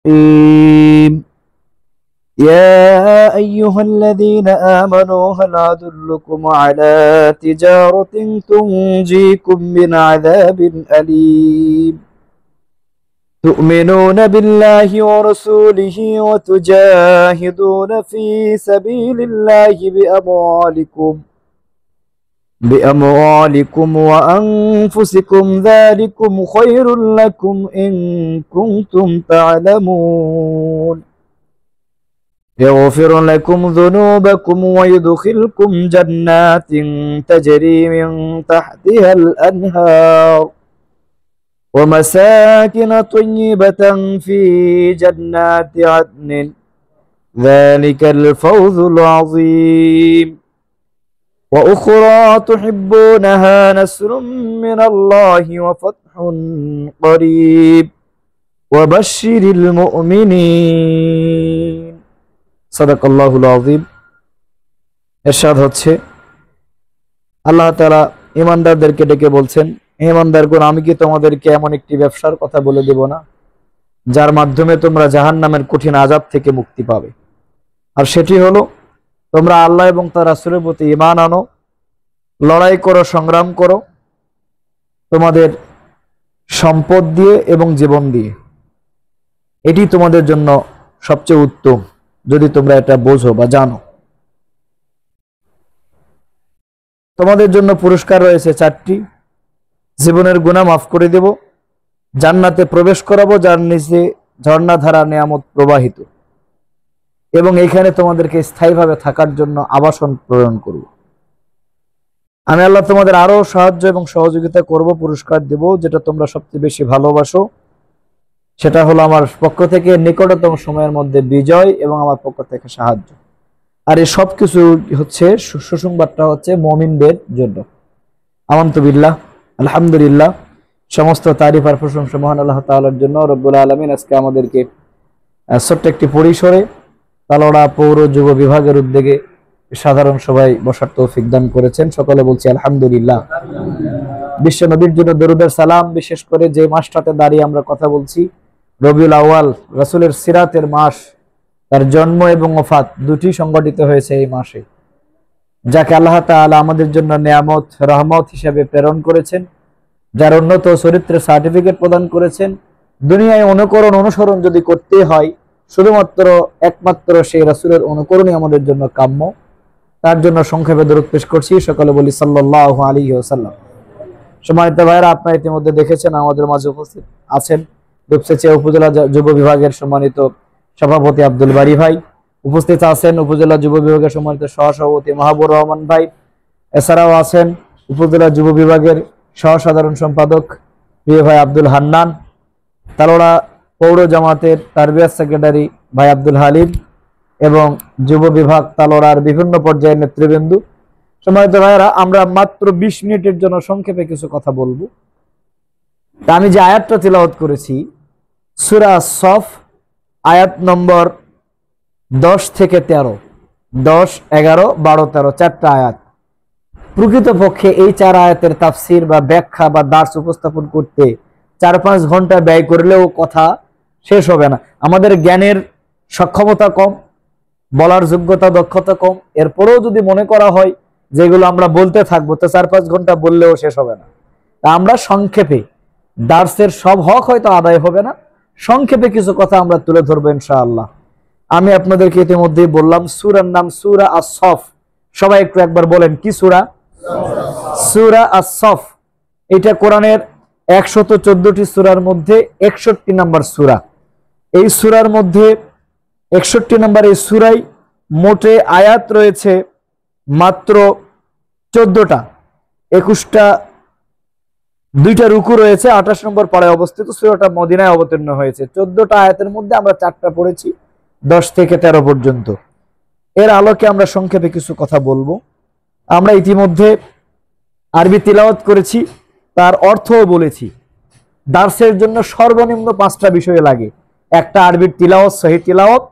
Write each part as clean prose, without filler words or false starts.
الرحيم يا أيها الذين آمنوا هل أدلكم على تجارة تنجيكم من عذاب أليم تؤمنون بالله ورسوله وتجاهدون في سبيل الله بأموالكم وأنفسكم ذلكم خير لكم إن كنتم تعلمون يغفر لكم ذنوبكم ويدخلكم جنات تجري من تحتها الأنهار ومساكن طيبة في جنات عدن ذلك الفوز العظيم وأخرى تحبونها نصر من الله وفتح قريب وبشر المؤمنين صدق الله العظيم ইরশাদ হচ্ছে আল্লাহ তাআলা ঈমানদারদেরকে ডেকে বলছেন, ঈমানদারগণ, আমি কি তোমাদেরকে এমন একটি ব্যবসার কথা বলে দেব না যার মাধ্যমে তোমরা জাহান্নামের কঠিন আযাব থেকে মুক্তি পাবে। আর সেটি হলো তোমরা আল্লাহ এবং তার রাসূলের প্রতি ঈমান আনো, লড়াই করো, সংগ্রাম করো তোমাদের সম্পদ দিয়ে এবং জীবন দিয়ে। এটি তোমাদের জন্য সবচেয়ে উত্তম যদি তোমরা এটা বোঝো বা জানো। তোমাদের জন্য পুরস্কার রয়েছে 4টি। জীবনের গুনাহ মাফ করে দেব, জান্নাতে প্রবেশ করাবো যার নিচে ঝর্ণাধারা নিয়ামত প্রবাহিত, এবং এখানে তোমাদেরকে স্থায়ীভাবে থাকার জন্য আবাসন প্রদান করব। আমি আল্লাহ তোমাদের আরো সাহায্য এবং সহযোগিতা করব, পুরস্কার দেব যেটা তোমরা সবচেয়ে বেশি ভালোবাসো। সেটা হলো আমার পক্ষ থেকে নিকটতম সময়ের মধ্যে বিজয় এবং আমার পক্ষ থেকে সাহায্য। আর এই সবকিছু হচ্ছে সুসংবাদটা হচ্ছে মুমিনদের জন্য। আমানতু বিল্লাহ, আলহামদুলিল্লাহ, সমস্ত তারিফ আর প্রশংসা মহান আল্লাহ তাআলার জন্য। রব্বুল আলামিন আজকে আমাদেরকে ছোট্ট একটি পরিসরে তালোড়া পৌর যুব বিভাগের উদ্যোগে সাধারণ সভায় বসার তৌফিক দান করেছেন। সকলে বলছি আলহামদুলিল্লাহ। বিশ্ব নবীর জন্য দরুদের সালাম। বিশেষ করে যে মাসটাতে দাঁড়িয়ে আমরা কথা বলছি, রবিউল আউয়াল, রাসূলের সিরাতের মাস, তার জন্ম এবং ওফাত দুটি সংগঠিত হয়েছে এই মাসে, যাকে আল্লাহ তাআলা আমাদের জন্য নিয়ামত রহমত হিসেবে প্রেরণ করেছেন, যার উন্নত চরিত্রের সার্টিফিকেট প্রদান করেছেন। দুনিয়ায় অনুসরণ যদি করতে হয় শুধুমাত্র একমাত্র সেই রাসূলের অনুকরণই আমাদের জন্য কাম্য। তার জন্য সংক্ষেপে দরুদ পেশ করছি। সকলে বলি সাল্লাল্লাহু আলাইহি ওয়াসাল্লাম। সম্মানিত ভাইরা, আপনারা ইতিমধ্যে দেখেছেন আমাদের মাঝে উপস্থিত আছেন রূপসা উপজেলা যুব বিভাগের সম্মানিত সভাপতি আব্দুল বারী ভাই, উপস্থিত আছেন উপজেলা যুব বিভাগের সম্মানিত সহসভাপতি মাহবুবুর রহমান ভাই, এছাড়াও আছেন উপজেলা যুব বিভাগের সহসাধারণ সম্পাদক প্রিয় ভাই আব্দুল হান্নান, তালোড়া পৌর জামাতের তারবিয়াত সেক্রেটারি ভাই আব্দুল হালিম এবং যুব বিভাগ তালোড়ার বিভিন্ন পর্যায়ের নেতৃবৃন্দ। সম্মানিত ভাইয়েরা, আমরা মাত্র 20 মিনিটের জন্য সংক্ষেপে কিছু কথা বলবো। তা আমি যে আয়াতটা তিলাওয়াত করেছি সূরা সফ আয়াত নম্বর 10 থেকে 13, 10, 11, 12, 13 4টা আয়াত। প্রকৃতপক্ষে এই 4 আয়াতের তাফসির বা ব্যাখ্যা বা দার্স উপস্থাপন করতে 4-5 ঘন্টা ব্যয় করলেও কথা শেষ হবে না। আমাদের জ্ঞানের সক্ষমতা কম, বলার যোগ্যতা দক্ষতা কম, এরপরেও যদি মনে করা হয় যেগুলো আমরা বলতে থাকবো তো 4-5 ঘন্টা বললেও শেষ হবে না। তা আমরা সংক্ষেপে, দার্সের সব হক হয়তো আদায় হবে না, সংক্ষেপে কিছু কথা আমরা তুলে ধরবো ইনশাআল্লাহ। আমি আপনাদেরকে ইতিমধ্যেই বললাম সূরার নাম সূরা আস-সফ। সবাই একটু একবার বলেন, কি সূরা? সূরা আস-সফ। এটা কোরআনের 114টি সূরার মধ্যে 61 নম্বর সূরা। এই সূরার মধ্যে 61 নম্বর এই সূরায় মোটে আয়াত রয়েছে মাত্র 14টা, 21টা, 2টা রুকু রয়েছে, 28 নম্বর পাড়ায় অবস্থিত। সূরাটা মদিনায় অবতীর্ণ হয়েছে। 14টা আয়াতের মধ্যে আমরা 4টা পড়েছি 10 থেকে 13 পর্যন্ত। এর আলোকে আমরা সংক্ষেপে কিছু কথা বলবো। আমরা ইতিমধ্যে আরবি তিলাওয়াত করেছি, তার অর্থও বলেছি। দার্সের জন্য সর্বনিম্ন 5টা বিষয় লাগে। একটা আরবির তিলাওয়াত, সহিহ তিলাওয়াত,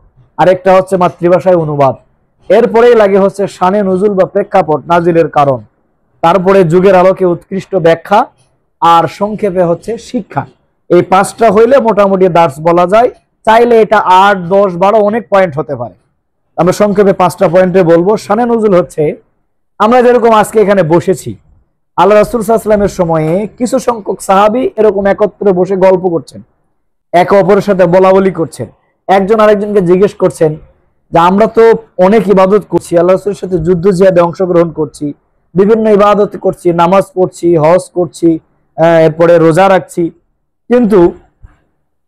আরেকটা হচ্ছে মাতৃভাষায় অনুবাদ, এরপরেই লাগে হচ্ছে শানে নুজুল বা প্রেক্ষাপট, নাজিলের কারণ, তারপরে যুগের আলোকে উৎকৃষ্ট ব্যাখ্যা, আর সংক্ষেপে হচ্ছে শিক্ষা। এই 5টা হইলে মোটামুটি দার্স বলা যায়। চাইলে এটা 8, 10, 12 অনেক পয়েন্ট হতে পারে। আমরা সংক্ষেপে 5টা পয়েন্টে বলবো। শানে নজুল হচ্ছে, আমরা যেরকম আজকে এখানে বসেছি, আল্লাহ রাসূল সাল্লাল্লাহু আলাইহি ওয়াসাল্লামের সময়ে কিছু সংখ্যক সাহাবী এরকম একত্রে বসে গল্প করছেন, একে অপরের সাথে বলা বলি করছেন, একজন আরেকজনকে জিজ্ঞেস করছেন যে আমরা তো অনেক ইবাদত করছি, আল্লাহ রাসূলের সাথে যুদ্ধ জিহাদে অংশগ্রহণ করছি, বিভিন্ন ইবাদত করছি, নামাজ পড়ছি, হজ করছি, এরপরে রোজা রাখছি, কিন্তু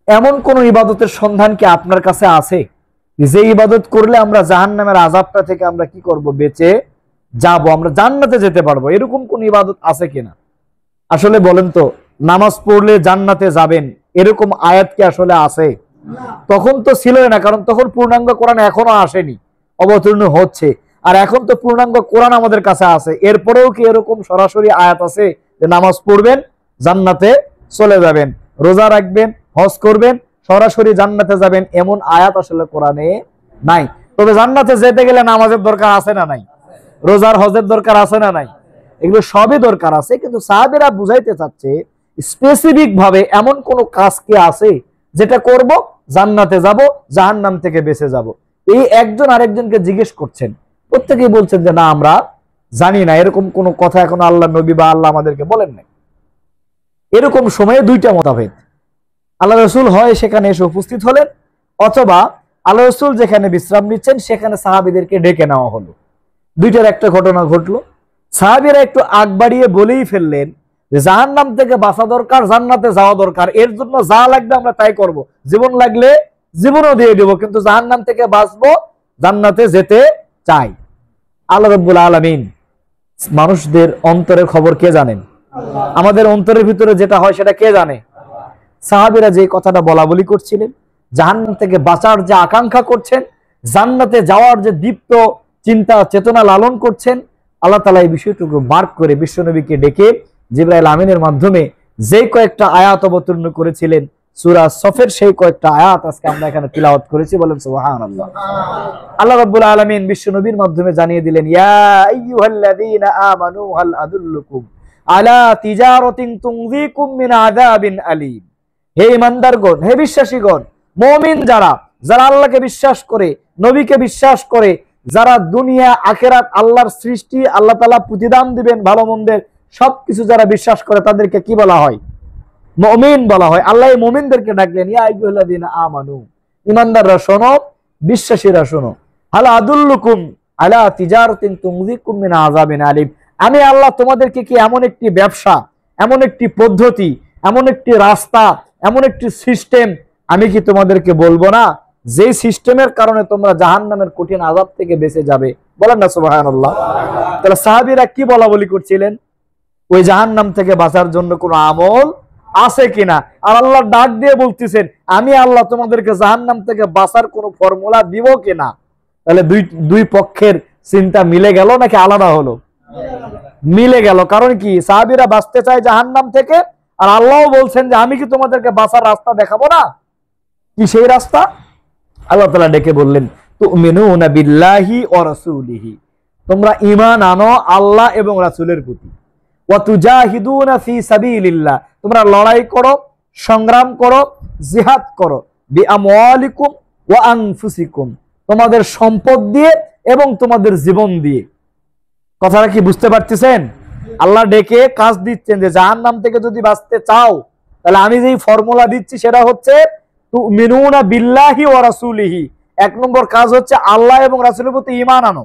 এমন কোন ইবাদতের সন্ধান কি আপনার কাছে আছে যে ইবাদত করলে আমরা জাহান্নামের আযাবটা থেকে আমরা কি করব, বেঁচে যাব, আমরা জান্নাতে যেতে পারবো, এরকম কোন ইবাদত আছে কিনা? আসলে বলেন তো, নামাজ পড়লে জান্নাতে যাবেন এরকম আয়াত কি আসলে আছে? তখন তো ছিলই না, কারণ তখন পূর্ণাঙ্গ কোরআন এখনো আসেনি, অবতীর্ণ হচ্ছে। আর এখন তো পূর্ণাঙ্গ কোরআন আমাদের কাছে আছে, এরপরেও কি এরকম সরাসরি আয়াত আছে যে নামাজ পড়বেন জান্নাতে চলে যাবেন, রোজা রাখবেন, হজ করবেন, সরাসরি জান্নাতে যাবেন, এমন আয়াত আসলে কোরআনে নাই। তবে জান্নাতে যেতে গেলে নামাজের দরকার আছে না নাই? রোজার হজের দরকার আছে না নাই? এগুলো সবই দরকার আছে, কিন্তু সাহাবীরা বুঝাইতে চাচ্ছে স্পেসিফিক ভাবে এমন কোন কাজ কি আছে যেটা করব জান্নাতে যাব, জাহান্নাম থেকে বেঁচে যাব। এই একজন আরেকজনকে জিজ্ঞেস করছেন, প্রত্যেকেই বলছেন যে না আমরা জানি না, এরকম কোন কথা এখন আল্লাহ নবী বা আল্লাহ আমাদেরকে বলেন নাই। এরকম সময়ে দুইটা মতভেদ, আল্লাহ রাসূল হয় সেখানে এসে উপস্থিত হলেন, অথবা আল্লাহ রাসূল যেখানে বিশ্রাম নিচ্ছেন সেখানে সাহাবীদেরকে ডেকে নেওয়া হলো। দুইটার একটা ঘটনা ঘটলো। সাহাবীরা একটু আগ বাড়িয়ে বলেই ফেললেন যে জাহান্নাম থেকে বাঁচা দরকার, জান্নাতে যাওয়া দরকার, এর জন্য যা লাগবে আমরা তাই করব, জীবন লাগলে জীবনও দিয়ে দেব, কিন্তু জাহান্নাম থেকে বাঁচবো, জান্নাতে যেতে চাই। আল্লাহ রাব্বুল আলামিন মানুষদের অন্তরের খবর কে জানেন? আমাদের অন্তরের ভিতরে যেটা হয় সেটা কে জানে? সাহাবীরা যে কথাটা বলা বলি করছিলেন, জাহান্নাম থেকে বাঁচার যে আকাঙ্ক্ষা করছেন, জান্নাতে যাওয়ার যে দীপ্ত চিন্তা চেতনা লালন করছেন, আল্লাহ তাআলা এই বিষয়টুকু মার্ক করে বিশ্বনবীকে ডেকে জিবরাইল আমিনের মাধ্যমে যে কয়েকটা আয়াত অবতীর্ণ করেছিলেন সূরা সফের, সেই কয়েকটা আয়াত আজকে আমরা এখানে তিলাওয়াত করেছি। বলেন সুবহানাল্লাহ। আল্লাহ রাব্বুল আলামিন বিশ্বনবীর মাধ্যমে জানিয়ে দিলেন, ইয়া আইয়ুহাল্লাযীনা আমানু হাল আদুল্লুকুম আলা তিজারাতিন তুনযীকুম মিন আযাবিন আলীম। হে ঈমানদারগণ, হে বিশ্বাসীগণ, মুমিন যারা যারা আল্লাহকে বিশ্বাস করে, নবীকে বিশ্বাস করে, যারা দুনিয়া আখিরাত আল্লাহর সৃষ্টি, আল্লাহ তাআলা প্রতিদান দিবেন ভালো মন্দের সবকিছু যারা বিশ্বাস করে, তাদেরকে কি বলা হয়? মুমিন বলা হয়। আল্লাহ এই মুমিনদেরকে ডাকলেন, ইয়া আইয়ুহাল্লাযীনা আমানু, ঈমানদাররা শোনো, বিশ্বাসীরা শোনো, হাল আদুল্লুকুম আলা তিজারাতিন তুনযীকুম মিন আযাবিন আলীম। আমি আল্লাহ তোমাদেরকে কি এমন একটি ব্যবসা, এমন একটি পদ্ধতি, এমন একটি রাস্তা, এমন একটি সিস্টেম আমি কি তোমাদেরকে বলবো না, যে সিস্টেমের কারণে তোমরা জাহান্নামের কঠিন আযাব থেকে বেঁচে যাবে? বলেন না সুবহানাল্লাহ। তাহলে সাহাবীরা কি বলা বলি করছিলেন? ওই জাহান্নাম থেকে বাঁচার জন্য কোনো আমল আছে কিনা। আর আল্লাহ ডাক দিয়ে বলতেছেন, আমি আল্লাহ তোমাদেরকে জাহান্নাম থেকে বাঁচার কোনো ফর্মুলা দিব কিনা। তাহলে দুই পক্ষের চিন্তা মিলে গেল নাকি আলাদা হলো? মিলে গেল। কারণ কি, সাহাবীরা বাঁচতে চায় জাহান্নাম থেকে, আর আল্লাহও বলছেন যে আমি কি তোমাদেরকে বাঁচার রাস্তা দেখাবো না? কি সেই রাস্তা? আল্লাহ তাআলা ডেকে বললেন, তুমিনুনা বিল্লাহি ওয়া রাসূলিহি, তোমরা ঈমান আনো আল্লাহ এবং রাসূলের প্রতি, ওয়া তুজাহিদুনা ফি সাবিলিল্লাহ, তোমরা লড়াই করো, সংগ্রাম করো, জিহাদ করো, বিআমওয়ালিকুম ওয়া আনফুসিকুম, তোমাদের সম্পদ দিয়ে এবং তোমাদের জীবন দিয়ে। কথাটা কি বুঝতে পারতেছেন? আল্লাহ ডেকে কাজ দিচ্ছেন যে জাহান্নাম থেকে যদি বাঁচতে চাও, তাহলে আমি যেই ফর্মুলা দিচ্ছি সেটা হচ্ছে তুমিনুনা বিল্লাহি ওয়া রাসূলিহি। 1 নম্বর কাজ হচ্ছে আল্লাহ এবং রাসূলের প্রতি ঈমান আনো।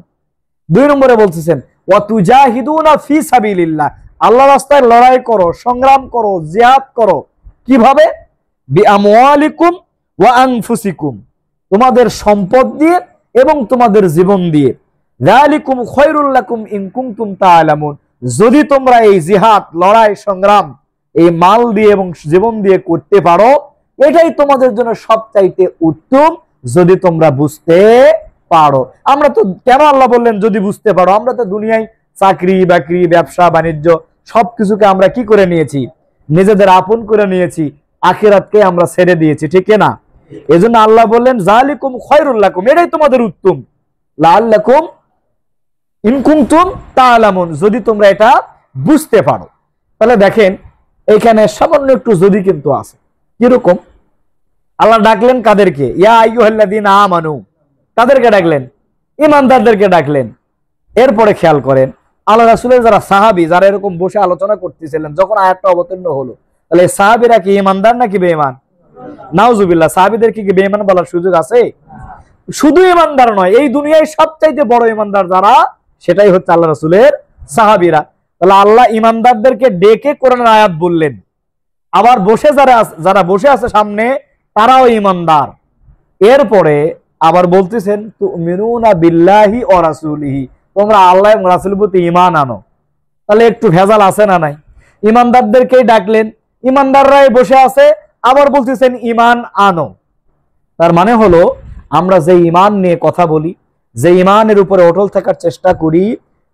2 নম্বরে বলতেছেন ওয়া তুজাহিদুনা ফি সাবিলিল্লাহ, আল্লাহর রাস্তায় লড়াই করো, সংগ্রাম করো, জিহাদ করো। কিভাবে? বিআমওয়ালিকুম ওয়া আনফুসিকুম, তোমাদের সম্পদ দিয়ে এবং তোমাদের জীবন দিয়ে। যালিকুম খায়রুল লাকুম ইন কুনতুম তা'লামুন, যদি তোমরা এই জিহাদ, লড়াই, সংগ্রাম এই মাল দিয়ে এবং জীবন দিয়ে করতে পারো, এটাই তোমাদের জন্য সবচাইতে উত্তম, যদি তোমরা বুঝতে পারো। আমরা তো কেন আল্লাহ বললেন যদি বুঝতে পারো? আমরা তো দুনিয়ায় চাকরি বাকরি, ব্যবসা বাণিজ্য সবকিছুকে আমরা কি করে নিয়েছি? নিজেদের আপন করে নিয়েছি, আখিরাতকে আমরা ছেড়ে দিয়েছি, ঠিক না? এজন্য আল্লাহ বললেন যালিকুম খায়রুল লাকুম, এটাই তোমাদের উত্তম, লাআল্লাকুম ইন কুনতুম তা'লামুন, যদি তোমরা এটা বুঝতে পারো। তাহলে দেখেন এখানে সামান্য একটু যদি কিন্তু আছে। কিরকম? আল্লাহ ডাকলেন কাদেরকে? ইয়া আইয়ুহাল্লাযীনা আমানু, কাদেরকে ডাকলেন? ইমানদারদেরকে ডাকলেন। এরপরে খেয়াল করেন, আল্লাহ রাসূলের যারা সাহাবী, যারা এরকম বসে আলোচনা করতেছিলেন, যখন আয়াতটা অবতীর্ণ হলো, তাহলে সাহাবীরা কি ইমানদার নাকি বেঈমান? নাউজুবিল্লাহ, সাহাবীদেরকে কি বেঈমান বলার সুযোগ আছে? শুধু ইমানদার নয়, এই দুনিয়ায় সবচাইতে বড় ইমানদার যারা, সেটাই হচ্ছে আল্লাহ রাসূলের সাহাবীরা। তাহলে আল্লাহ ইমানদারদেরকে ডেকে কোরআনের আয়াত বললেন, আবার বসে যারা বসে আছে সামনে, তারাও ইমানদার। এরপরে আবার বলতেছেন, তুমিনুনা বিল্লাহি ওয়া রাসূলিহি, তোমরা আল্লাহ এবং রাসূলের প্রতি ঈমান আনো। তাহলে একটু ভেজাল আছে না নাই? ইমানদারদেরকেই ডাকলেন, ইমানদাররাই বসে আছে, আবার বলতেছেন ঈমান আনো। তার মানে হলো, আমরা যে ঈমান নিয়ে কথা বলি, যে ঈমানের উপরে অটল থাকার চেষ্টা করি,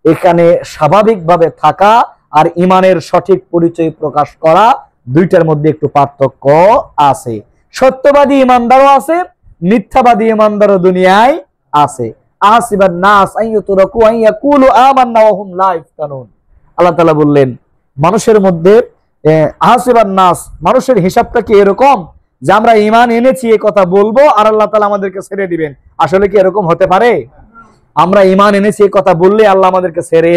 এখানে স্বাভাবিকভাবে থাকা আর ঈমানের সঠিক পরিচয় প্রকাশ করা, দুইটার মধ্যে একটু পার্থক্য আছে। সত্যবাদী ঈমানদারও আছে, মিথ্যাবাদী ঈমানদারও দুনিয়ায় আছে। আহসিবান নাস আইয়ুতরাকু আইয়াকুলু আমান্না ওয়া হুম লা ইফতানুন। আল্লাহ তাআলা বললেন, মানুষের মধ্যে আহসিবান নাস, মানুষের হিসাবটা কি এরকম যে আমরা ঈমান এনেছি এই কথা বলবো আর আল্লাহ তাআলা আমাদেরকে ছেড়ে দিবেন? আসলে কি এরকম হতে পারে? আমরা ঈমান এনেছি এই কথা বললে আল্লাহ আমাদেরকে ছেড়ে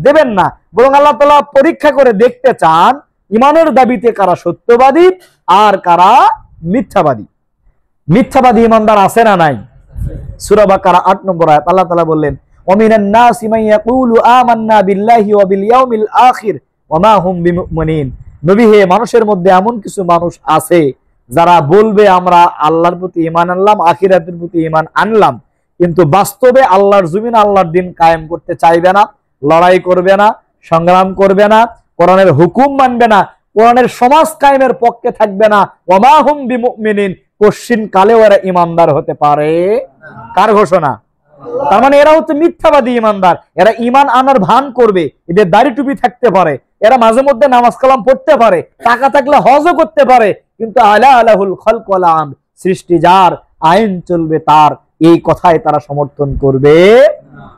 দেবেন না, বরং আল্লাহ তাআলা পরীক্ষা করে দেখতে চান ঈমানের দাবিতে কারা সত্যবাদী আর কারা মিথ্যাবাদী। মিথ্যাবাদী ঈমানদার আছে না নাই? সূরা বাকারা ৮ নম্বর আয়াত, আল্লাহ তাআলা বললেন, ওয়ামিনান নাসি মান ইয়াকুলু আমান্না বিল্লাহি ওয়া বিল ইয়াউমিল আখির ওয়া মা হুম বিমুমিনিন। নবী হে, মানুষের মধ্যে এমন কিছু মানুষ আছে যারা বলবে আমরা আল্লাহর প্রতি ঈমান আনলাম, আখিরাতের প্রতি ঈমান আনলাম, কিন্তু বাস্তবে আল্লাহর জমিন, আল্লাহর দিন কায়েম করতে চাইবে না, লড়াই করবে না, সংগ্রাম করবে না, কোরআনের হুকুম মানবে না, কোরআনের সমাজ কায়েমের পক্ষে থাকবে না। ওয়া মা হুম বিমুমিনিন, কোশ্চিন কালেও এরা ঈমানদার হতে পারে। কার ঘোষণা? তার মানে এরা হচ্ছে মিথ্যাবাদী ঈমানদার। এরা ঈমান আনার ভান করবে, এদের দাড়ি টুপি থাকতে পারে, এরা মাঝে মধ্যে নামাজ কালাম পড়তে পারে, টাকা থাকলে হজও করতে পারে, কিন্তু আলা আলাহুল খালক ওয়াল আমর, সৃষ্টি যার, আইন চলবে তার, এই কথায় তারা সমর্থন করবে।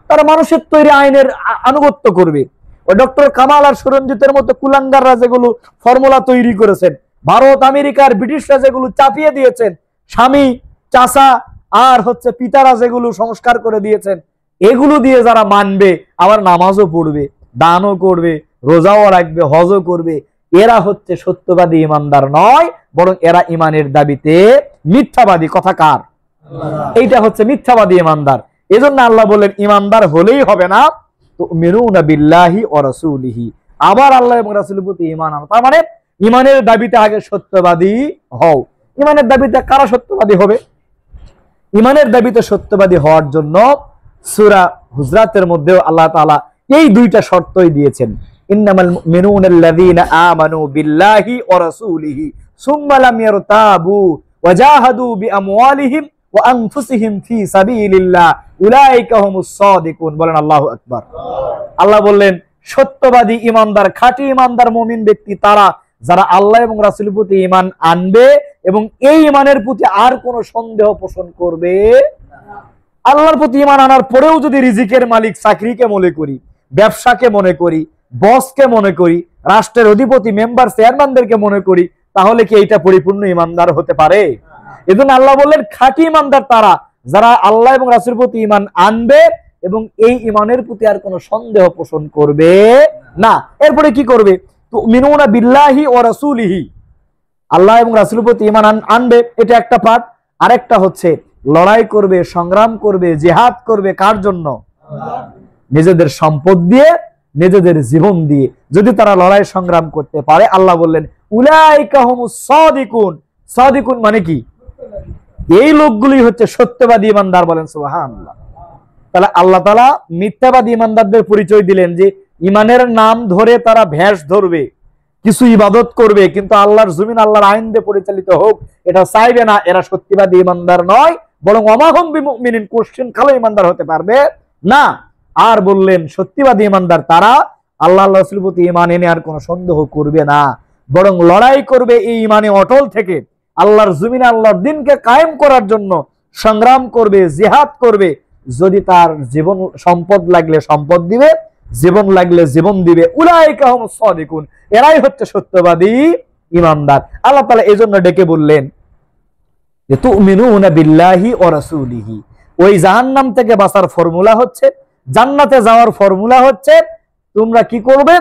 তারা মানুষের তৈরি আইনের আনুগত্য করবে। ও ডক্টর কামাল আর সুরঞ্জিতের মতো কুলাঙ্গাররা যেগুলো ফর্মুলা তৈরি করেছেন, ভারত আমেরিকার ব্রিটিশরা যেগুলো চাপিয়ে দিয়েছেন, স্বামী চাচা আর হচ্ছে পিতারা যেগুলো সংস্কার করে দিয়েছেন, এগুলো দিয়ে যারা মানবে, আবার নামাজও পড়বে, দানও করবে, রোজাও রাখবে, হজও করবে, এরা হচ্ছে সত্যবাদী ঈমানদার নয়, বরং এরা ঈমানের দাবিতে মিথ্যাবাদী। কথা কার? এইটা হচ্ছে মিথ্যাবাদী ঈমানদার। এজন্য আল্লাহ বললেন, ঈমানদার হলেই হবে না, তুমিনুনা বিল্লাহি ওয়া রাসূলিহি, আবার আল্লাহ এবং রাসূলের প্রতি ঈমান আনো। তার মানে ঈমানের দাবিতে আগে সত্যবাদী হও। ঈমানের দাবিতে কারা সত্যবাদী হবে? ঈমানের দাবিতে সত্যবাদী হওয়ার জন্য সূরা হুজরাতের মধ্যেও আল্লাহ তাআলা এই দুইটা শর্তই দিয়েছেন। ইন্নামাল মুমিনুনাল্লাযীনা আমানু বিল্লাহি ওয়া রাসূলিহি সুম্মা লাম ইয়ারতাবু ওয়া জাহাদু বিআমওয়ালিহিম ওয়া আনফুসিহিম ফি সাবিলিল্লাহ উলাইকা হুমুস সাদিকুন। বলেন আল্লাহু আকবার। আল্লাহ বললেন, সত্যবাদী ঈমানদার, খাঁটি ঈমানদার মুমিন ব্যক্তি তারা যারা আল্লাহ এবং রাসূলের প্রতি ঈমান আনবে এবং এই ঈমানের প্রতি আর কোনো সন্দেহ পোষণ করবে। আল্লাহর প্রতি ঈমান আনার পরেও যদি রিজিকের মালিক চাকরিকে মনে করি, ব্যবসাকে মনে করি, বসকে মনে করি, রাষ্ট্রের অধিপতি, মেম্বার, চেয়ারম্যানদেরকে মনে করি, তাহলে কি এইটা পরিপূর্ণ ঈমানদার হতে পারে? এজন্য আল্লাহ বললেন, খাঁটি ঈমানদার তারা যারা আল্লাহ এবং রাসূলের প্রতি ঈমান আনবে এবং এই ঈমানের প্রতি আর কোনো সন্দেহ পোষণ করবে না। এরপরে কি করবে? তুমিনুনা বিল্লাহি ওয়া রাসূলিহি, আল্লাহ এবং রাসূলের প্রতি ঈমান আনবে, এটা একটা পার্ট। আরেকটা হচ্ছে লড়াই করবে, সংগ্রাম করবে, জিহাদ করবে। কার জন্য? নিজেদের সম্পদ দিয়ে, নিজেদের জীবন দিয়ে যদি তারা লড়াই সংগ্রাম করতে পারে, আল্লাহ বললেন উলাইকা হুমুস সাদিকুন। সাদিকুন মানে কি? এই লোকগুলি হচ্ছে সত্যবাদী ঈমানদার। বলেন সুবহানাল্লাহ। তাহলে আল্লাহ তাআলা মিথ্যাবাদী ঈমানদারদের পরিচয় দিলেন যে ঈমানের নাম ধরে তারা ভেষ ধরবে, কিছু ইবাদত করবে, কিন্তু আল্লাহর জমিন, আল্লাহর আইন দিয়ে পরিচালিত হোক এটা চাইবে না। এরা সত্যবাদী ঈমানদার নয়, বরং ওয়া মা হুম বিমুমিনিন, কোশ্চিন কালে ঈমানদার হতে পারবে না। আর বললেন, সত্যবাদী ঈমানদার তারা আল্লাহ রাসূলের প্রতি ঈমান এনে আর কোনো সন্দেহ করবে না, বরং লড়াই করবে এই ঈমানে অটল থেকে, আল্লাহর জমিনে আল্লাহর দ্বীনকে কায়েম করার জন্য সংগ্রাম করবে, জিহাদ করবে। যদি তার জীবন, সম্পদ লাগলে সম্পদ দিবে, জীবন লাগলে জীবন দিবে। উলাইকা হুমুস সাদিকুন, এরাই হচ্ছে সত্যবাদী ঈমানদার। আল্লাহ তাআলা এজন্য ডেকে বললেন, যে তুমিনুনা বিল্লাহি ওয়া রাসূলিহি। ওই জাহান্নাম থেকে বাঁচার ফর্মুলা হচ্ছে, জান্নাতে যাওয়ার ফর্মুলা হচ্ছে, তোমরা কি করবে?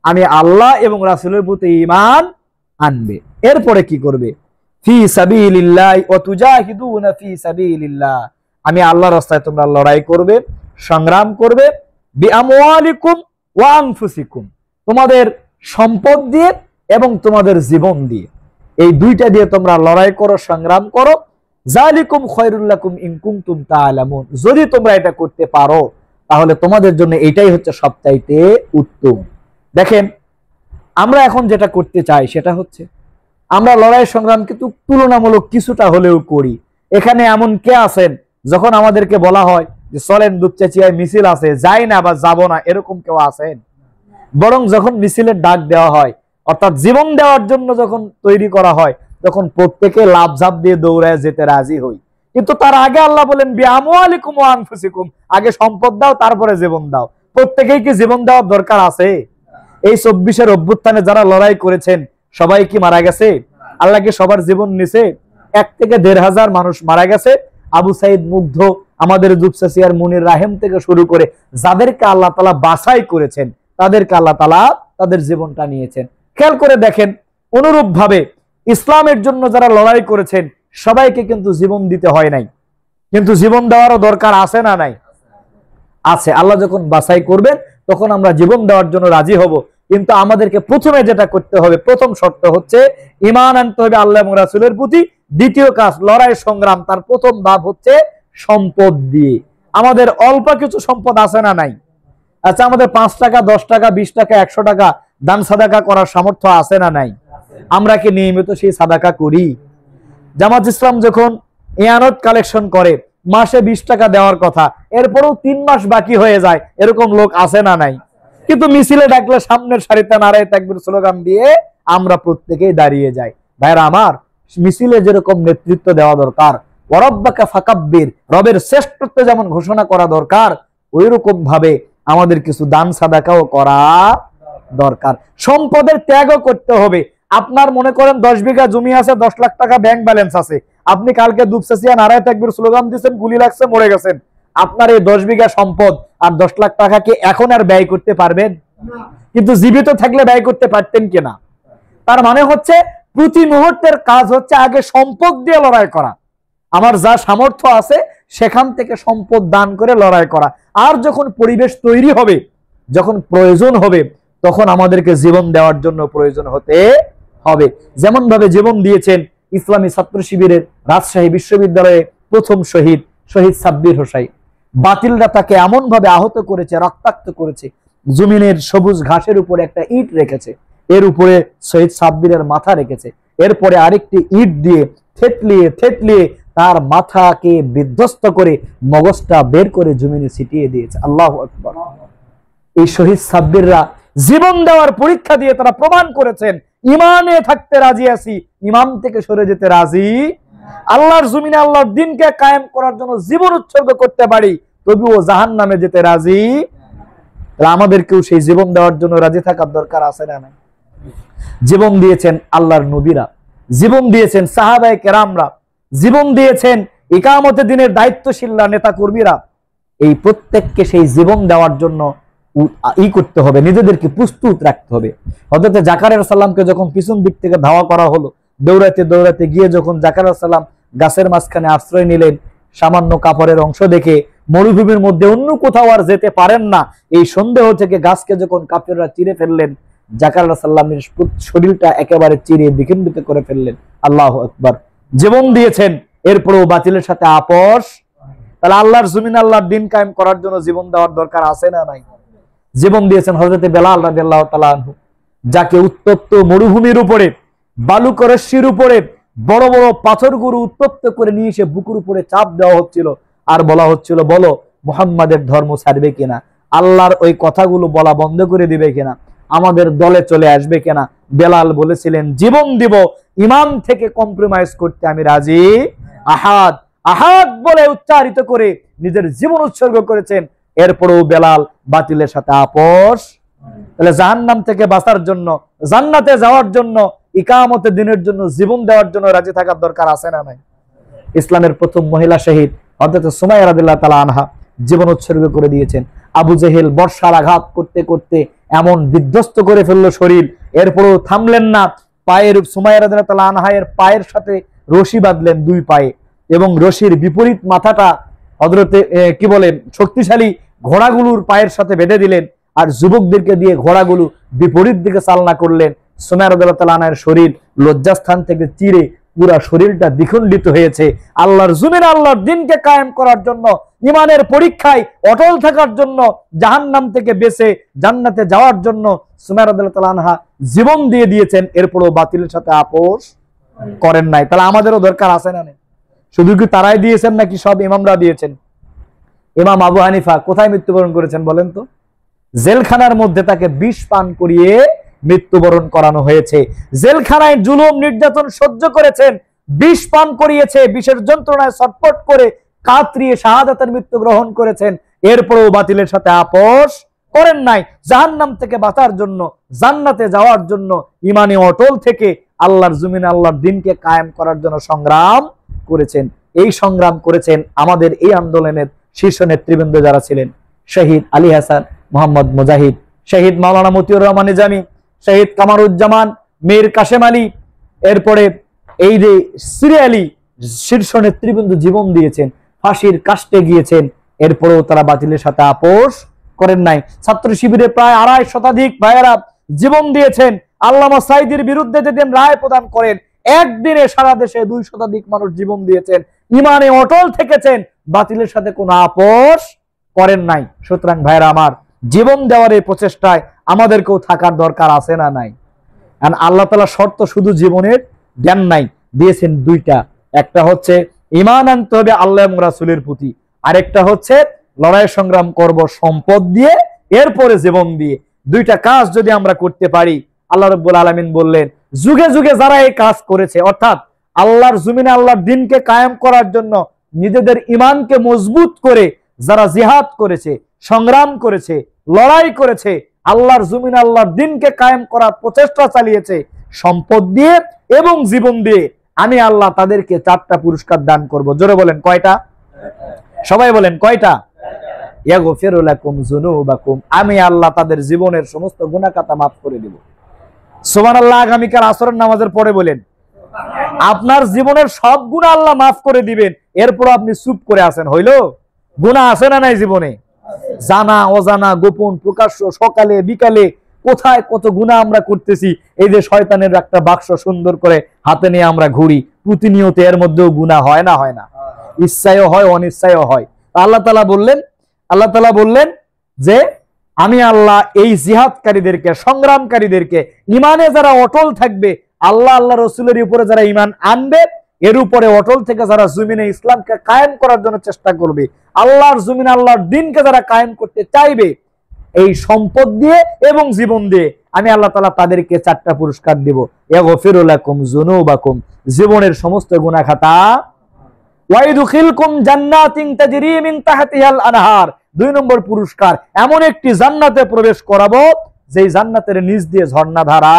আমি আল্লাহ এবং রাসূলের প্রতি ঈমান আনবে। এরপরে কি করবে? ফি সাবিলিল্লাহি ওয়া তুজাহিদুনা ফি সাবিলিল্লাহ। আমি আল্লাহর রাস্তায় তোমরা লড়াই করবে, সংগ্রাম করবে, বিআমওয়ালিকুম ওয়া আনফুসিকুম, তোমাদের সম্পদ দিয়ে এবং তোমাদের জীবন দিয়ে, এই দুইটা দিয়ে তোমরা লড়াই করো, সংগ্রাম করো। যালিকুম খায়রুল লাকুম ইন কুনতুম তাআলামুন, যদি তোমরা এটা করতে পারো তাহলে তোমাদের জন্য এটাই হচ্ছে সবচাইতে উত্তম। দেখেন, আমরা এখন যেটা করতে চাই সেটা হচ্ছে আমরা লড়াই সংগ্রাম কিন্তু তুলনামূলক কিছুটা হলেও করি। এখানে এমন কে আছেন যখন আমাদেরকে বলা হয় যে চলেন দুপচাচিয়ায় মিছিল আছে, যাই না বা যাব না, এরকম কেউ আছেন? বরং যখন মিছিলের ডাক দেওয়া হয়, অর্থাৎ জীবন দেওয়ার জন্য যখন তৈরি করা হয়, তখন প্রত্যেকে লাভ ঝাপ দিয়ে দৌড়ায় যেতে রাজি হই। কিন্তু তার আগে আল্লাহ বলেন বিআমওয়ালিকুম ওয়া আনফুসিকুম, আগে সম্পদ দাও তারপরে জীবন দাও। প্রত্যেকেই কি জীবন দেওয়ার দরকার আছে? এই 24-এর অভ্যুত্থানে যারা লড়াই করেছেন সবাই কি মারা গেছে? আল্লাহ কি সবার জীবন নিছে? 1 থেকে 1,500 মানুষ মারা গেছে। আবু সাইদ মুগ্ধ, আমাদের দুপচাচিয়ার মুনির রাহেম থেকে শুরু করে যাদেরকে আল্লাহ তাআলা বাছাই করেছেন তাদেরকে আল্লাহ তাআলা তাদের জীবনটা নিয়েছেন। খেয়াল করে দেখেন, অনুরূপ ভাবে ইসলামের জন্য যারা লড়াই করেছেন সবাইকে কিন্তু জীবন দিতে হয় নাই, কিন্তু জীবন দেওয়ারও দরকার আছে না নাই? আছে। আল্লাহ যখন বাছাই করবেন তখন আমরা জীবন দেওয়ার জন্য রাজি হব। কিন্তু আমাদেরকে প্রথমে যেটা করতে হবে, প্রথম শর্ত হচ্ছে ঈমান আনতে হবে আল্লাহ এবং রাসূলের প্রতি। দ্বিতীয় কাজ লড়াই সংগ্রাম, তার প্রথম ধাপ হচ্ছে সম্পদ দিয়ে। আমাদের অল্প কিছু সম্পদ আছে না নাই? আচ্ছা, আমাদের 5 টাকা, 10 টাকা, 20 টাকা, 100 টাকা দান সাদাকা করার সামর্থ্য আছে না নাই? আমরা কি নিয়মিত সেই সাদাকা করি? জামাত ইসলাম যখন ইয়ানত কালেকশন করে, মাসে 20 টাকা দেওয়ার কথা, এরপরেও 3 মাস বাকি হয়ে যায়, এরকম লোক আছে না নাই? কিন্তু মিছিলে ডাকলে সামনের সারিতে নারায়ে তাকবীর স্লোগান দিয়ে আমরা প্রত্যেকেই দাঁড়িয়ে যাই। ভাইরা আমার, মিছিলে যেরকম নেতৃত্ব দেওয়া দরকার, ওয়ারাব্বাকা ফাকাব্বির, রবের শ্রেষ্ঠত্ব যেমন ঘোষণা করা দরকার, ওইরকম ভাবে আমাদের কিছু দান সাদাকাও করা দরকার। সম্পদের ত্যাগও করতে হবে। আপনার মনে করেন 10 বিঘা জমি আছে, 10 লাখ টাকা ব্যাংক ব্যালেন্স আছে, আপনি কালকে দুপচাচিয়া নারায়ে তাকবীর স্লোগান দিয়েছেন, গুলি লাগছে, মরে গেছেন। আপনার এই 10 বিঘা সম্পদ আর 10 লাখ টাকা কি এখন আর ব্যয় করতে পারবেন? কিন্তু জীবিত থাকলে ব্যয় করতে পারতেন কিনা? তার মানে হচ্ছে প্রতি মুহূর্তের কাজ হচ্ছে আগে সম্পদ দিয়ে লড়াই করা। আমার যা সামর্থ্য আছে সেখান থেকে সম্পদ দান করে লড়াই করা। আর যখন পরিবেশ তৈরি হবে, যখন প্রয়োজন হবে, তখন আমাদেরকে জীবন দেওয়ার জন্য প্রয়োজন হতে হবে। যেমন ভাবে জীবন দিয়েছেন ইসলামী ছাত্র শিবিরের রাজশাহী বিশ্ববিদ্যালয়ে প্রথম শহীদ সাব্বির হোসাইন। বাতিলরা তাকে এমন ভাবে আহত করেছে, রক্তাক্ত করেছে, জমিনের সবুজ ঘাসের উপরে একটা ইট রেখেছে, এর উপরে শহীদ সাব্বিরের মাথা রেখেছে, এরপরে আরেকটি ইট দিয়ে থেতলিয়ে তার মাথাকে বিধ্বস্ত করে মগজটা বের করে জমিনে ছিটিয়ে দিয়েছে। আল্লাহু আকবার। এই শহীদ সাব্বিররা জীবন দেওয়ার পরীক্ষা দিয়ে তারা প্রমাণ করেছেন ইমানে থাকতে রাজি আছি, ইমান থেকে সরে যেতে রাজি। আল্লাহর জমিনে আল্লাহর দ্বীনকে কায়েম করার জন্য জীবন উৎসর্গ করতে পারি, তবুও জাহান্নামে যেতে রাজি। আমাদেরকেও সেই জীবন দেওয়ার জন্য রাজি থাকার দরকার আছে না নাই? জীবন দিয়েছেন আল্লাহর নবীরা, জীবন দিয়েছেন সাহাবায়ে কেরামরা, জীবন দিয়েছেন ইকামতে দ্বীনের দায়িত্বশীলরা, নেতা কর্মীরা। এই প্রত্যেককে সেই জীবন দেওয়ার জন্য করতে হবে, নিজেদেরকে প্রস্তুত রাখতে হবে। হযরত জাকারিয়া আলাইহিস সালামকে যখন পিছন দিক থেকে ধাওয়া করা হলো, দৌড়াতে গিয়ে যখন জাকারিয়া আলাইহিস সালাম গাছের মাঝখানে আশ্রয় নিলেন, সামান্য কাপড়ের অংশ দেখে মরুভূমির মধ্যে অন্য কোথাও আর যেতে পারেন না, এই সন্দেহ থেকে গাছকে যখন কাফেররা চিরে ফেললেন, জাকারিয়া আলাইহিস সালামের শরীরটা একেবারে চিরে বিখণ্ডিত করে ফেললেন। আল্লাহু আকবার। জীবন দিয়েছেন, এরপরেও বাতিলের সাথে আপোষ। তাহলে আল্লাহর জমিন আল্লাহর দ্বীন কায়েম করার জন্য জীবন দেওয়ার দরকার আছে না নাই? জীবন দিয়েছেন হযরত বেলাল রাদিয়াল্লাহু তাআলা আনহু, যাকে উত্তপ্ত মরুভূমির উপরে, বালুকরস্যির উপরে বড় বড় পাথরগুলো উত্তপ্ত করে নিয়ে এসে বুকুর উপরে চাপ দেওয়া হচ্ছিল, আর বলা হচ্ছিল, বলো মুহাম্মাদের ধর্ম ছাড়বে কিনা, আল্লাহর ওই কথাগুলো বলা বন্ধ করে দিবে কিনা, আমাদের দলে চলে আসবে কিনা। বেলাল বলেছিলেন, জীবন দিব, ইমান থেকে কম্প্রোমাইজ করতে আমি রাজি। আহাদ আহাদ বলে উচ্চারিত করে নিজের জীবন উৎসর্গ করেছেন। এরপরেও বেলাল বাতিলের সাথে আপোষ। তাহলে জাহান্নাম থেকে বাঁচার জন্য, জান্নাতে যাওয়ার জন্য, ইকামতে দ্বীনের জন্য জীবন দেওয়ার জন্য রাজি থাকার দরকার আছে না নাই? ইসলামের প্রথম মহিলা শহীদ হযরত সুমাইয়া রাদিয়াল্লাহু তাআলা আনহা জীবন উৎসর্গ করে দিয়েছেন। আবু জেহেল বর্ষার আঘাত করতে করতে এমন বিধ্বস্ত করে ফেললো শরীর, এরপরও থামলেন না। পায়ের সুমাইয়া রাদিয়াল্লাহু তাআলা আনহা এর পায়ের সাথে রশি বাঁধলেন দুই পায়ে, এবং রশির বিপরীত মাথাটা হযরতে কি বলেন শক্তিশালী ঘোড়াগুলোর পায়ের সাথে বেঁধে দিলেন, আর যুবকদেরকে দিয়ে ঘোড়াগুলো বিপরীত দিকে চালনা করলেন। সুমাইয়া রাদিয়াল্লাহু তাআলা আনহার শরীর লজ্জাস্থান থেকে চিরে পুরা শরীরটা দ্বিখণ্ডিত হয়েছে। আল্লাহর জমিনে আল্লাহর দ্বীনকে কায়েম করার জন্য, ঈমানের পরীক্ষায় অটল থাকার জন্য, জাহান্নাম থেকে বেঁচে জান্নাতে যাওয়ার জন্য সুমাইয়া রাদিয়াল্লাহু তাআলা আনহা জীবন দিয়ে দিয়েছেন। এরপরও বাতিলের সাথে আপোষ করেন নাই। তাহলে আমাদেরও দরকার আছে না? শুধু কি তারাই দিয়েছেন নাকি সব ইমামরা দিয়েছেন? ইমাম আবু হানিফা কোথায় মৃত্যুবরণ করেছেন বলেন তো? জেলখানার মধ্যে তাকে বিষ পান করিয়ে মৃত্যুবরণ করানো হয়েছে। জেলখানায় জুলুম নির্যাতন সহ্য করেছেন, বিষ পান করিয়েছে, বিষের যন্ত্রণায় ছটফট করে কাতরিয়ে শাহাদাতের মৃত্যু গ্রহণ করেছেন। এরপরেও বাতিলের সাথে আপোষ করেন নাই। জাহান্নাম থেকে বাঁচার জন্য, জান্নাতে যাওয়ার জন্য, ঈমানে অটল থেকে আল্লাহর জমিনে আল্লাহর দ্বীনকে কায়েম করার জন্য সংগ্রাম করেছেন। এই সংগ্রাম করেছেন আমাদের এই আন্দোলনের শীর্ষ নেতৃবৃন্দ যারা ছিলেন, শহীদ আলী হাসান মোহাম্মদ মুজাহিদ, শহীদ মাওলানা মতিউর রহমান নিজামী, শহীদ কামারুজ্জামান, মীর কাশেম আলী, এরপরে এই যে সিরিয়ালি শীর্ষ নেতৃবৃন্দ জীবন দিয়েছেন, ফাঁসির কাস্টে গিয়েছেন। এরপরেও তারা বাতিলের সাথে আপোষ করেন নাই। ছাত্র শিবিরে প্রায় ২৫০ শতাধিক ভাইয়েরা জীবন দিয়েছেন। আল্লামা সাঈদীর বিরুদ্ধে যেদিন রায় প্রদান করেন, একদিনে সারা দেশে ২০০ শতাধিক মানুষ জীবন দিয়েছেন, ঈমানে অটল থেকেছেন, বাতিলের সাথে কোনো আপোষ করেন নাই। সুতরাং ভাইয়েরা আমার, জীবন দেওয়ার এই প্রচেষ্টায় আমাদেরকেও থাকার দরকার আছে না নাই? আল্লাহ তাআলা শর্ত শুধু জীবনের দেন নাই, দিয়েছেন দুইটা। একটা হচ্ছে ঈমান আনতে হবে আল্লাহ এবং রাসূলের প্রতি, আরেকটা হচ্ছে লড়াই সংগ্রাম করব সম্পদ দিয়ে, এরপরে জীবন দিয়ে। দুইটা কাজ যদি আমরা করতে পারি, আল্লাহ রাব্বুল আলামিন বললেন যুগে যুগে যারা এই কাজ করেছে, অর্থাৎ আল্লাহর জমিনে আল্লাহর দ্বীনকে কায়েম করার জন্য নিজেদের ঈমানকে মজবুত করে যারা জিহাদ করেছে, সংগ্রাম করেছে, লড়াই করেছে, আল্লাহর জমিনে আল্লাহর দ্বীনকে কায়েম করার প্রচেষ্টা চালিয়েছে সম্পদ দিয়ে এবং জীবন দিয়ে, আমি আল্লাহ তাদেরকে 4টা পুরস্কার দান করব। জোরে বলেন কয়টা? সবাই বলেন কয়টা? ইয়াগফিরু লাকুম যুনুবাকুম, আমি আল্লাহ তাদের জীবনের সমস্ত গুনাহ খাতা মাফ করে দেব। সুবহানাল্লাহ। আগামীকাল আসরের নামাজের পরে বলেন, আপনার জীবনের সব গুনাহ আল্লাহ মাফ করে দিবেন। এরপর আপনি চুপ করে আছেন, হইল? গুনাহ আছে না নাই জীবনে? জানা অজানা, গোপন প্রকাশ্য, সকালে বিকালে কোথায় কত গুনাহ আমরা করতেছি। এই যে শয়তানের একটা বাক্স সুন্দর করে হাতে নিয়ে আমরা ঘুরি, প্রতিনিয়ত এর মধ্যেও গুনাহ হয় না? হয় না? ইচ্ছায়ও হয়, অনিচ্ছায়ও হয়। আল্লাহ তাআলা বললেন যে আমি আল্লাহ এই জিহাদকারীদেরকে, সংগ্রামকারীদেরকে, ঈমানে যারা অটল থাকবে, আল্লাহ আল্লাহ রাসূলের উপরে যারা ঈমান আনবে, এর উপরে অটল থেকে যারা জমিনে ইসলামকে কায়েম করার জন্য চেষ্টা করবে, আল্লাহর জমিনে আল্লাহর দ্বীনকে যারা কায়েম করতে চাইবে, এই সম্পদ দিয়ে এবং জীবন দিয়ে আমি আল্লাহ তাআলা তাদেরকে 4টা পুরস্কার দেব। ইয়াগফিরু লাকুম যুনুবাকুম, জীবনের সমস্ত গুনাহ খাতা, ওয়াইদুখিলকুম জান্নাতিন তাজরি মিন তাহতিহাল আনহার, 2 নম্বর পুরস্কার, এমন একটি জান্নাতে প্রবেশ করাবো যেই জান্নাতের নিচ দিয়ে ঝর্ণাধারা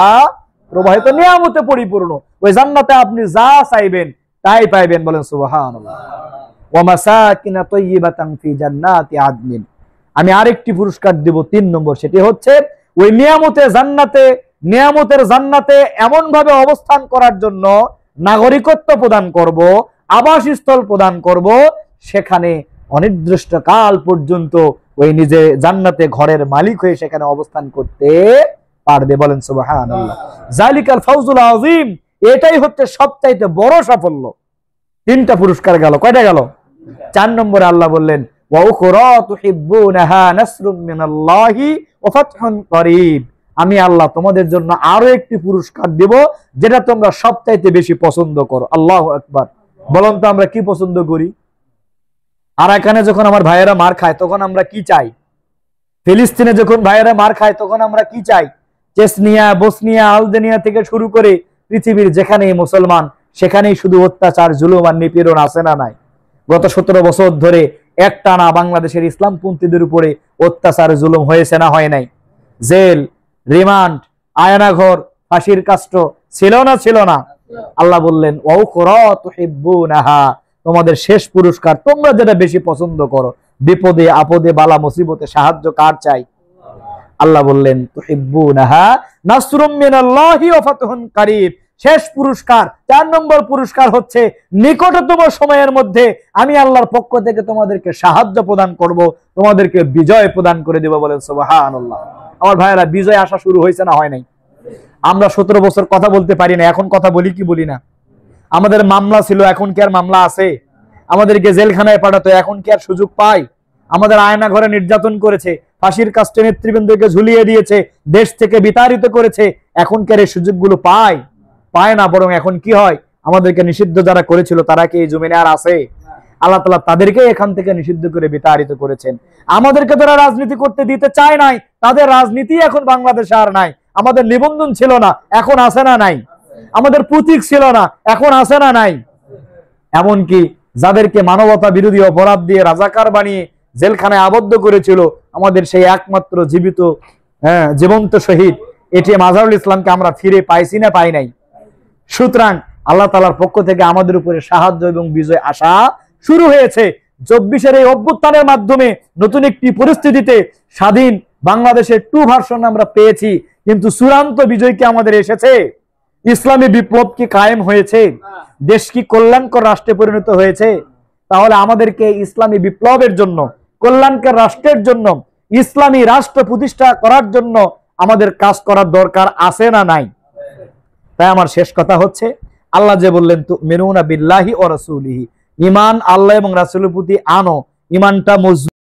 প্রবাহিত, নিয়ামতে পরিপূর্ণ। ওই জান্নাতে আপনি যা চাইবেন তাই পাইবেন। বলেন সুবহানাল্লাহ। ওয়া মাসাকিনা তাইয়্যিবাতান ফি জান্নাতি আদনিন, আমি আরেকটি পুরস্কার দেব 3 নম্বর, সেটি হচ্ছে ওই নিয়ামতের জান্নাতে এমন ভাবে অবস্থান করার জন্য নাগরিকত্ব প্রদান করব, আবাসস্থল প্রদান করব, সেখানে অনির্দিষ্ট কাল পর্যন্ত ওই নিজে জান্নাতে ঘরের মালিক হয়ে সেখানে অবস্থান করতে পারবে। বলেন সুবহানাল্লাহ। জালিকাল ফাউজুল আযীম, এটাই হচ্ছে সবচাইতে বড় সাফল্য। 3টা পুরস্কার গেল, কয়টা গেল? 4 নম্বরে আল্লাহ বললেন ওয়া উখরা তুহিব্বুনাহা নাসরুম মিনাল্লাহি ওয়া ফাতহুন করিব, আমি আল্লাহ তোমাদের জন্য আরো একটি পুরস্কার দেব যেটা তোমরা সবচাইতে বেশি পছন্দ করো। আল্লাহু আকবার। বলুন তো আমরা কি পছন্দ করি? আর এখানে যখন আমার ভাইয়েরা মার খায় তখন আমরা কি চাই? ফিলিস্তিনে যখন ভাইয়েরা মার খায় তখন আমরা কি চাই? চেচনিয়া, বসনিয়া, আলবেনিয়া থেকে শুরু করে পৃথিবীর যেখানেই মুসলমান, সেখানেই শুধু অত্যাচার, জুলুম আর নিপীড়ন আছে না নাই? গত 17 বছর ধরে একটানা বাংলাদেশের ইসলামপন্থীদের উপরে অত্যাচার, জুলুম হয়েছে না হয় নাই? জেল, রিমান্ড, আয়নাঘর, ফাঁসির কাষ্ট ছিল না? ছিল না? আল্লাহ বললেন ওয়া উখরা তুহিব্বুনাহা, তোমাদের শেষ পুরস্কার তোমরা যেটা বেশি পছন্দ করো, বিপদে আপদে বালা মুসিবতে সাহায্য কার চাই? আল্লাহ বললেন তুহিব্বুনাহা নাসরুম মিনাল্লাহি ওয়া ফাতহুন কারীব। শেষ পুরস্কার 4 নম্বর পুরস্কার হচ্ছে নিকটতম সময়ের মধ্যে আমি আল্লাহর পক্ষ থেকে তোমাদেরকে সাহায্য প্রদান করব, তোমাদেরকে বিজয় প্রদান করে দেব। বলেন সুবহানাল্লাহ। আমার ভাইয়েরা, বিজয় আসা শুরু হয়েছে না হয় নাই? আমরা 17 বছর কথা বলতে পারি না, এখন কথা বলি কি বলি না? আমাদের মামলা ছিল, এখন কি আর মামলা আছে? আমাদেরকে জেলখানায় পাঠাতো, এখন কি আর সুযোগ পাই? আমাদের আয়না ঘরে নির্যাতন করেছে, ফাঁসির কাস্টে নেতৃবৃন্দকে ঝুলিয়ে দিয়েছে, দেশ থেকে বিতাড়িত করেছে, এখন কি আর এই সুযোগগুলো পায় না। বরং এখন কি হয়, আমাদেরকে নিষিদ্ধ যারা করেছিল তারা কি এই জমিনে আর আছে? আল্লাহ তাআলা তাদেরকে এখান থেকে নিষিদ্ধ করে বিতাড়িত করেছেন। আমাদেরকে তারা রাজনীতি করতে দিতে চায় নাই, তাদের রাজনীতি এখন বাংলাদেশে আর নাই। আমাদের নিবন্ধন ছিল না, এখন আছে না নাই? আমাদের প্রতীক ছিল না, এখন আছে না নাই? এমনকি যাদেরকে মানবতা বিরোধী অপরাধ দিয়ে রাজাকার বানিয়ে জেলখানায় আবদ্ধ করেছিল, আমাদের সেই একমাত্র জীবন্ত শহীদ এটিএম আজহারুল ইসলামকে আমরা ফিরে পাইছি না পাই নাই? সুতরাং আল্লাহ তাআলার পক্ষ থেকে আমাদের উপরে সাহায্য এবং বিজয় আসা শুরু হয়েছে। 24-এর এই অভ্যুত্থানের মাধ্যমে নতুন একটি পরিস্থিতিতে স্বাধীন বাংলাদেশের 2 ভার্সন আমরা পেয়েছি, কিন্তু চূড়ান্ত বিজয় কি আমাদের এসেছে? ইসলামী বিপ্লব কি কায়েম হয়েছে? দেশ কি কল্যাণকর রাষ্ট্রে পরিণত হয়েছে? তাহলে আমাদেরকে ইসলামী বিপ্লবের জন্য, কল্যাণকর রাষ্ট্রের জন্য, ইসলামী রাষ্ট্র প্রতিষ্ঠা করার জন্য আমাদের কাজ করার দরকার আছে না নাই? তাই আমার শেষ কথা হচ্ছে, আল্লাহ যে বললেন তুমিনুনা বিল্লাহি ওয়া রাসূলিহি, ঈমান আল্লাহ এবং রাসূলের প্রতি আনো, ঈমানটা মজবুত